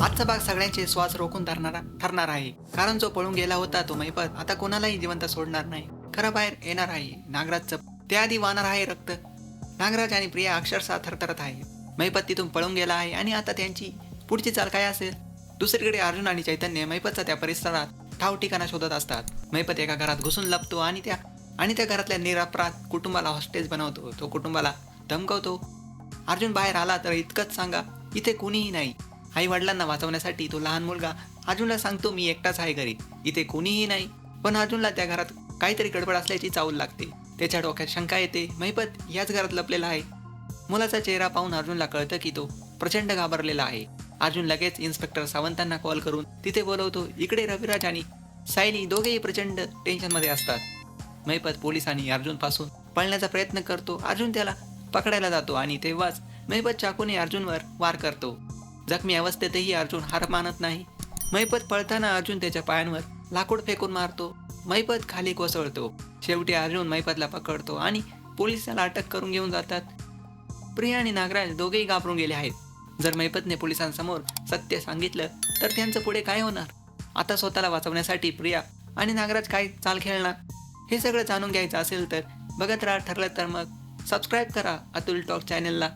आजचा भाग सगळ्यांचे श्वास रोखून धरणारा ठरणार आहे, कारण जो पळून गेला होता तो महिपत आता कोणालाही जिवंत सोडणार नाही. खरं बाहेर येणार आहे नागराजचं. त्याआधी वाहणार आहे रक्त. नागराज आणि प्रिया अक्षरशः थरथरत आहे. महिपत तिथून पळून गेला आहे आणि आता त्यांची पुढची चाल काय असेल. दुसरीकडे अर्जुन आणि चैतन्य महिपतचा त्या परिसरात ठाव ठिकाणा शोधत असतात. महिपत एका घरात घुसून लपतो आणि त्या घरातल्या निरपराध कुटुंबाला हॉस्टेज बनवतो. तो कुटुंबाला धमकवतो. अर्जुन बाहेर आला तर इतकंच सांगा, इथे कुणीही नाही. आई वडिलांना वाचवण्यासाठी तो लहान मुलगा अर्जुनला सांगतो, मी एकटाच आहे घरी, इथे कोणीही नाही. पण अर्जुनला त्या घरात काहीतरी गडबड असल्याची चावल लागते. त्याच्या डोक्यात शंका येते, महिपत याच घरात लपलेला आहे. मुलाचा चेहरा पाहून अर्जुनला कळतं की तो प्रचंड घाबरलेला आहे. अर्जुन लगेच इन्स्पेक्टर सावंतांना कॉल करून तिथे बोलवतो. इकडे रविराज आणि सायली दोघेही प्रचंड टेन्शनमध्ये असतात. महिपत पोलिसांनी अर्जुनपासून पळण्याचा प्रयत्न करतो. अर्जुन त्याला पकडायला जातो आणि तेव्हाच महिपत चाकूने अर्जुनवर वार करतो. जखमी अवस्थेतही अर्जुन हार मानत नाही. महिपत पळताना अर्जुन त्याच्या पायांवर लाकूड फेकून मारतो. महिपत खाली कोसळतो. शेवटी अर्जुन महिपतला पकडतो आणि पोलिसाला अटक करून घेऊन जातात. प्रिया आणि नागराज दोघेही घाबरून गेले आहेत. जर महिपतने पोलिसांसमोर सत्य सांगितलं तर त्यांचं पुढे काय होणार. आता स्वतःला वाचवण्यासाठी प्रिया आणि नागराज काय चाल खेळणार, हे सगळं जाणून घ्यायचं असेल तर बघत राहा. ठरलं तर मग सबस्क्राईब करा अतुल टॉक चॅनलला.